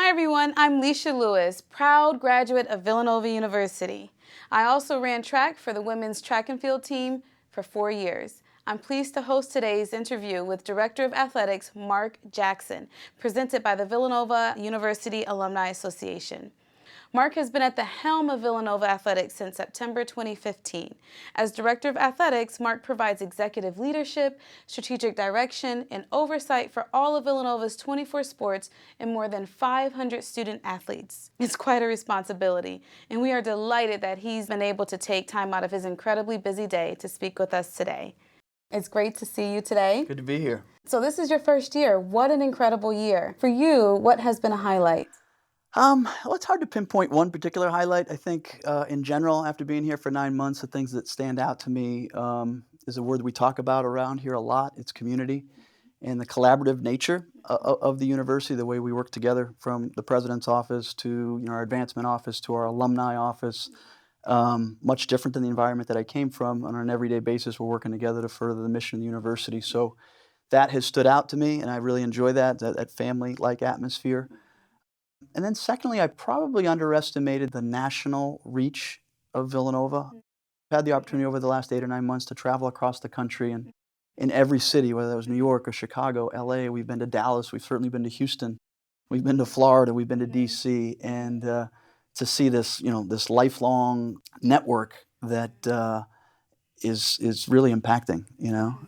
Hi everyone, I'm Leisha Lewis, proud graduate of Villanova University. I also ran track for the women's track and field team for 4 years. I'm pleased to host today's interview with Director of Athletics Mark Jackson, presented by the Villanova University Alumni Association. Mark has been at the helm of Villanova Athletics since September 2015. As Director of Athletics, Mark provides executive leadership, strategic direction, and oversight for all of Villanova's 24 sports and more than 500 student athletes. It's quite a responsibility, and we are delighted that he's been able to take time out of his incredibly busy day to speak with us today. It's great to see you today. Good to be here. So this is your first year. What an incredible year. For you, what has been a highlight? Well, it's hard to pinpoint one particular highlight. I think, in general, after being here for 9 months, the things that stand out to me is a word we talk about around here a lot. It's community and the collaborative nature of the university, the way we work together from the president's office to our advancement office to our alumni office. Much different than the environment that I came from. On an everyday basis, we're working together to further the mission of the university. So that has stood out to me, and I really enjoy that family-like atmosphere. And then secondly, I probably underestimated the national reach of Villanova. I've had the opportunity over the last 8 or 9 months to travel across the country and in every city, whether that was New York or Chicago, LA, we've been to Dallas, we've certainly been to Houston, we've been to Florida, we've been to DC, and to see this, this lifelong network that is really impacting,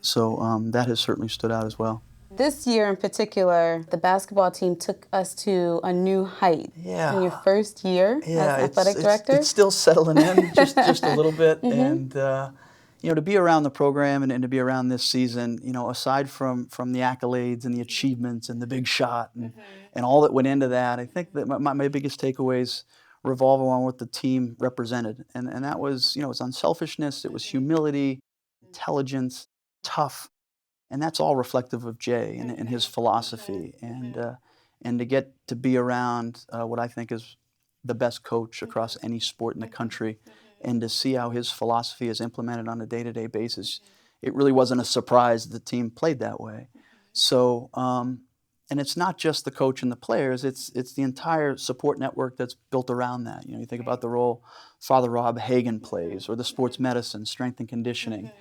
So that has certainly stood out as well. This year in particular, the basketball team took us to a new height. Yeah. In your first year as athletic director? It's still settling in just a little bit. And, to be around the program and to be around this season, aside from the accolades and the achievements and the big shot and all that went into that, I think that my biggest takeaways revolve around what the team represented. And that was, it was unselfishness, it was humility, intelligence, tough. And that's all reflective of Jay and his philosophy, and to get to be around what I think is the best coach across any sport in the country, and to see how his philosophy is implemented on a day-to-day basis, it really wasn't a surprise the team played that way. So, and it's not just the coach and the players; it's the entire support network that's built around that. You think about the role Father Rob Hagan plays, or the sports medicine, strength and conditioning.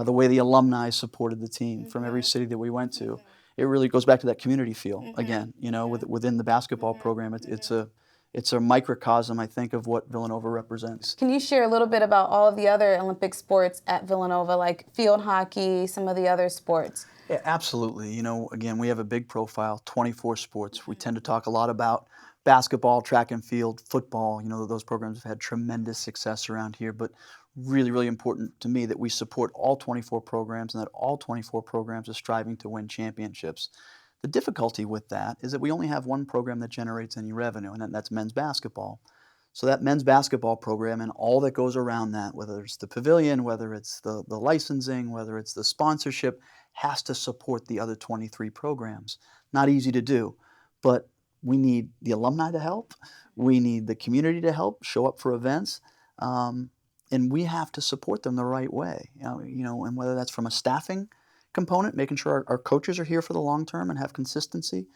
The way the alumni supported the team from every city that we went to. It really goes back to that community feel again, within the basketball program. It's a microcosm, I think, of what Villanova represents. Can you share a little bit about all of the other Olympic sports at Villanova, like field hockey, some of the other sports? Yeah, absolutely. Again, we have a big profile, 24 sports. We tend to talk a lot about basketball, track and field, football. Those programs have had tremendous success around here, but really, really important to me that we support all 24 programs and that all 24 programs are striving to win championships. The difficulty with that is that we only have one program that generates any revenue, and that's men's basketball. So that men's basketball program and all that goes around that, whether it's the pavilion, whether it's the licensing, whether it's the sponsorship, has to support the other 23 programs. Not easy to do, but we need the alumni to help. We need the community to help, show up for events. And we have to support them the right way, and whether that's from a staffing component, making sure our coaches are here for the long term and have consistency,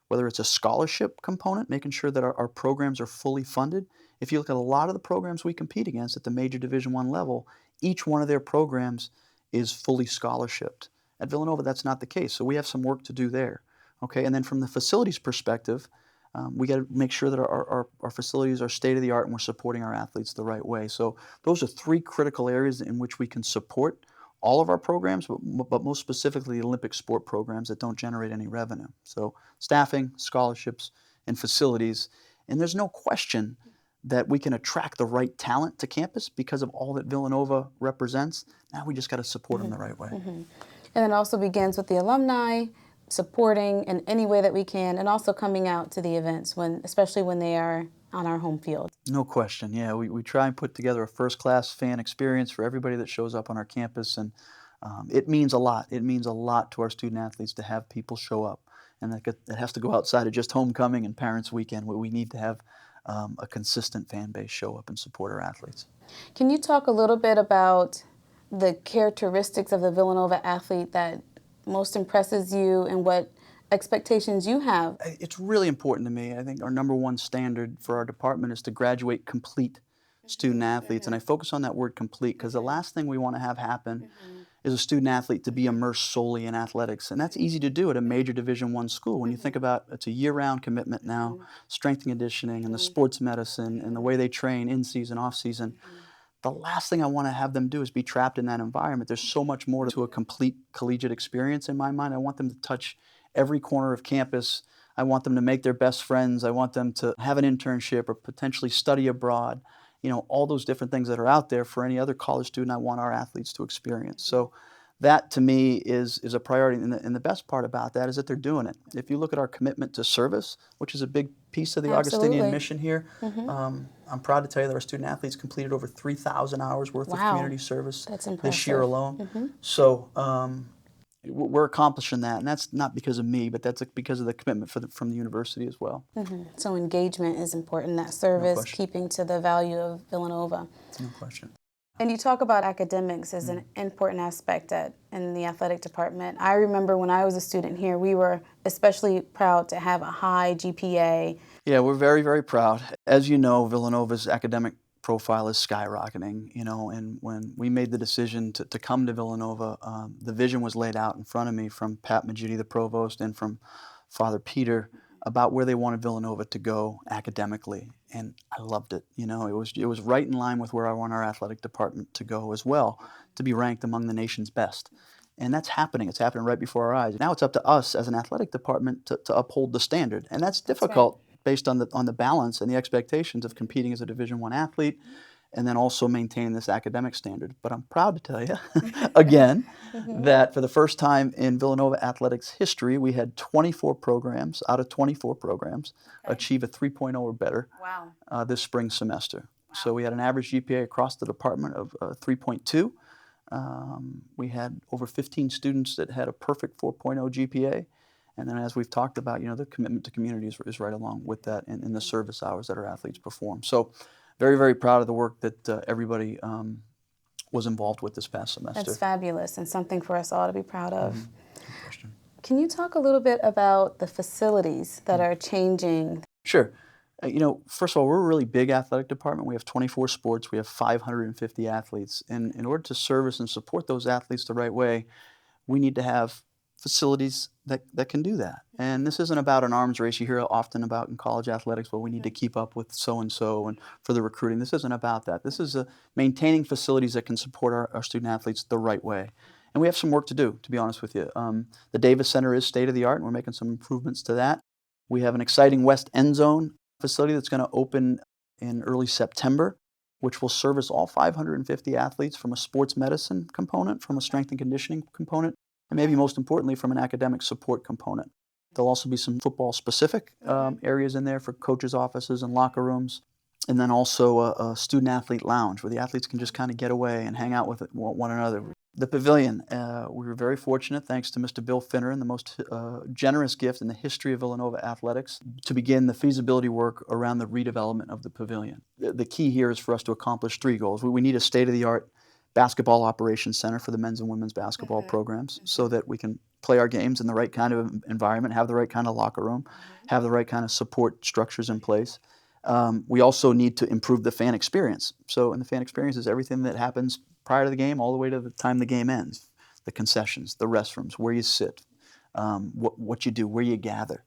whether it's a scholarship component, making sure that our programs are fully funded. If you look at a lot of the programs we compete against at the major Division I level, each one of their programs is fully scholarshiped. At Villanova, that's not the case, so we have some work to do there. Okay, and then from the facilities perspective, we got to make sure that our facilities are state-of-the-art and we're supporting our athletes the right way. So those are 3 critical areas in which we can support all of our programs, but most specifically the Olympic sport programs that don't generate any revenue. So staffing, scholarships, and facilities. And there's no question that we can attract the right talent to campus because of all that Villanova represents. Now we just got to support them the right way. And it also begins with the alumni, supporting in any way that we can, and also coming out to the events, especially when they are on our home field. No question, yeah. We try and put together a first-class fan experience for everybody that shows up on our campus, and it means a lot. It means a lot to our student-athletes to have people show up, and that has to go outside of just homecoming and Parents' Weekend, where we need to have a consistent fan base show up and support our athletes. Can you talk a little bit about the characteristics of the Villanova athlete that most impresses you, and what expectations you have. It's really important to me. I think our number one standard for our department is to graduate complete student athletes, and I focus on that word complete because the last thing we want to have happen is a student athlete to be immersed solely in athletics, and that's easy to do at a major Division I school. When you think about it's a year-round commitment now, strength and conditioning, and the sports medicine, and the way they train in season, off season. The last thing I want to have them do is be trapped in that environment. There's so much more to a complete collegiate experience in my mind. I want them to touch every corner of campus. I want them to make their best friends. I want them to have an internship or potentially study abroad. All those different things that are out there for any other college student I want our athletes to experience. So that to me is a priority. And the best part about that is that they're doing it. If you look at our commitment to service, which is a big piece of the Augustinian mission here, I'm proud to tell you that our student athletes completed over 3,000 hours worth of community service this year alone. So we're accomplishing that, and that's not because of me, but that's because of the commitment from the university as well. So engagement is important, that service, keeping to the value of Villanova. No question. And you talk about academics as an important aspect in the athletic department. I remember when I was a student here, we were especially proud to have a high GPA. Yeah, we're very, very proud. As you know, Villanova's academic profile is skyrocketing, and when we made the decision to come to Villanova, the vision was laid out in front of me from Pat Magidi, the provost, and from Father Peter about where they wanted Villanova to go academically, and I loved it. It was right in line with where I want our athletic department to go as well, to be ranked among the nation's best. And that's happening. It's happening right before our eyes. Now it's up to us as an athletic department to uphold the standard, and that's difficult based on the balance and the expectations of competing as a Division I athlete and then also maintaining this academic standard. But I'm proud to tell you, again, that for the first time in Villanova athletics history, we had 24 programs out of 24 programs achieve a 3.0 or better this spring semester. So we had an average GPA across the department of 3.2. We had over 15 students that had a perfect 4.0 GPA. And then as we've talked about, the commitment to community is right along with that in the service hours that our athletes perform. So very, very proud of the work that everybody was involved with this past semester. That's fabulous and something for us all to be proud of. No question. Can you talk a little bit about the facilities that are changing? Sure. First of all, we're a really big athletic department. We have 24 sports. We have 550 athletes. And in order to service and support those athletes the right way, we need to have facilities that can do that. And this isn't about an arms race. You hear often about in college athletics, well, we need to keep up with so-and-so and for the recruiting. This isn't about that. This is maintaining facilities that can support our student athletes the right way. And we have some work to do, to be honest with you. The Davis Center is state-of-the-art, and we're making some improvements to that. We have an exciting West End Zone facility that's going to open in early September, which will service all 550 athletes from a sports medicine component, from a strength and conditioning component, and maybe most importantly from an academic support component. There'll also be some football-specific areas in there for coaches' offices and locker rooms, and then also a student-athlete lounge where the athletes can just kind of get away and hang out with one another. The pavilion, we were very fortunate, thanks to Mr. Bill Finner, and the most generous gift in the history of Villanova athletics, to begin the feasibility work around the redevelopment of the pavilion. The key here is for us to accomplish three goals. We need a state-of-the-art basketball operations center for the men's and women's basketball programs so that we can play our games in the right kind of environment, have the right kind of locker room, have the right kind of support structures in place. We also need to improve the fan experience. So, and the fan experience is everything that happens prior to the game all the way to the time the game ends. The concessions, the restrooms, where you sit, what you do, where you gather.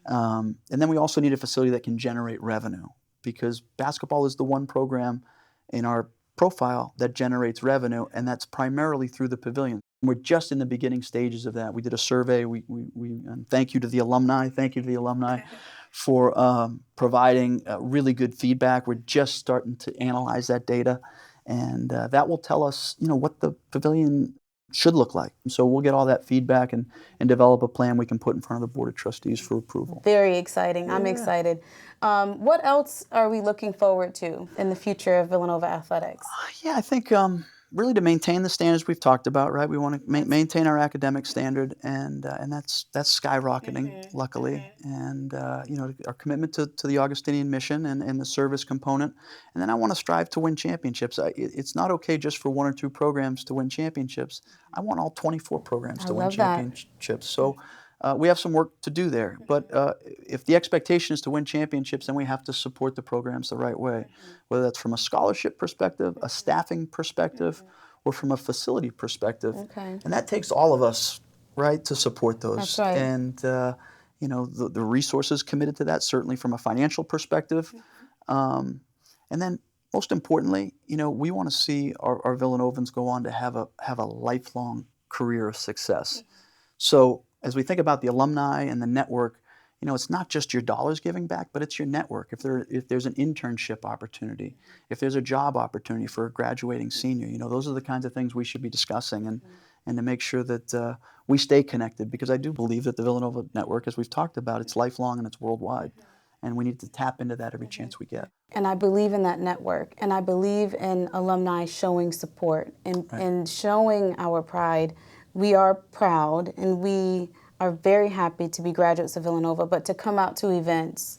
And then we also need a facility that can generate revenue, because basketball is the one program in our profile that generates revenue, and that's primarily through the pavilion. We're just in the beginning stages of that. We did a survey. And thank you to the alumni. Thank you to the alumni for providing really good feedback. We're just starting to analyze that data, and that will tell us, what the pavilion should look like. And so we'll get all that feedback and develop a plan we can put in front of the Board of Trustees for approval. Very exciting. I'm excited. What else are we looking forward to in the future of Villanova athletics? I think really to maintain the standards we've talked about, right? We want to maintain our academic standard, and that's skyrocketing, luckily. And our commitment to the Augustinian mission and the service component. And then I want to strive to win championships. It's not okay just for one or two programs to win championships. I want all 24 programs to win championships. So we have some work to do there. But if the expectation is to win championships, then we have to support the programs the right way, whether that's from a scholarship perspective, a staffing perspective, or from a facility perspective. Okay. And that takes all of us, right, to support That's those. right. And you know, the resources committed to that, certainly from a financial perspective. And then most importantly, you know, we want to see our Villanovans go on to have a lifelong career of success. So as we think about the alumni and the network, you know, it's not just your dollars giving back, but it's your network. If there's an internship opportunity, if there's a job opportunity for a graduating senior, you know, those are the kinds of things we should be discussing, and to make sure that we stay connected, because I do believe that the Villanova network, as we've talked about, it's lifelong and it's worldwide, and we need to tap into that every chance we get. And I believe in that network, and I believe in alumni showing support and showing our pride. We are proud, and we are very happy to be graduates of Villanova, but to come out to events,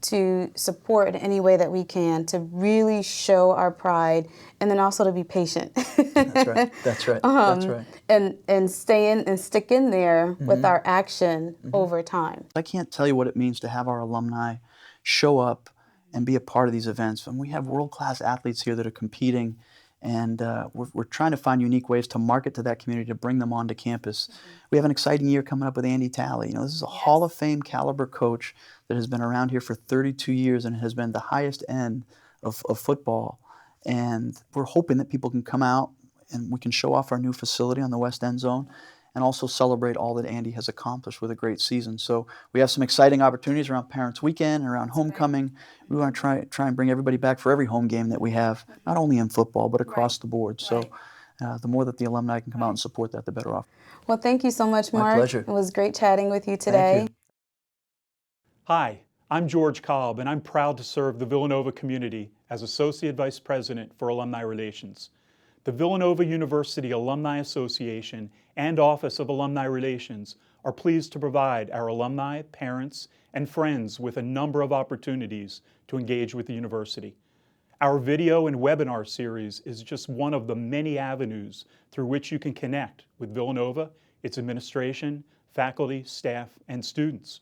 to support in any way that we can, to really show our pride, and then also to be patient. That's right. That's right. That's right. And stay in and stick in there with our action over time. I can't tell you what it means to have our alumni show up and be a part of these events. And we have world-class athletes here that are competing, and we're trying to find unique ways to market to that community, to bring them onto campus. We have an exciting year coming up with Andy Talley. You know, this is a Hall of Fame caliber coach that has been around here for 32 years and has been the highest end of football. And we're hoping that people can come out and we can show off our new facility on the West End Zone, and also celebrate all that Andy has accomplished with a great season. So we have some exciting opportunities around Parents Weekend, around homecoming. We want to try and bring everybody back for every home game that we have, not only in football, but across the board. So the more that the alumni can come out and support that, the better off. Well, thank you so much, My Mark. pleasure. It was great chatting with you today. Thank you. Hi, I'm George Cobb, and I'm proud to serve the Villanova community as Associate Vice President for Alumni Relations. The Villanova University Alumni Association and Office of Alumni Relations are pleased to provide our alumni, parents, and friends with a number of opportunities to engage with the university. Our video and webinar series is just one of the many avenues through which you can connect with Villanova, its administration, faculty, staff, and students.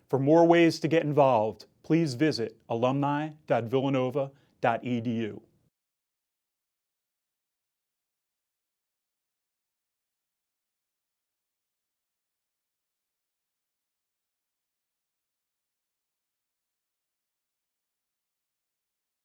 For more ways to get involved, please visit alumni.villanova.edu.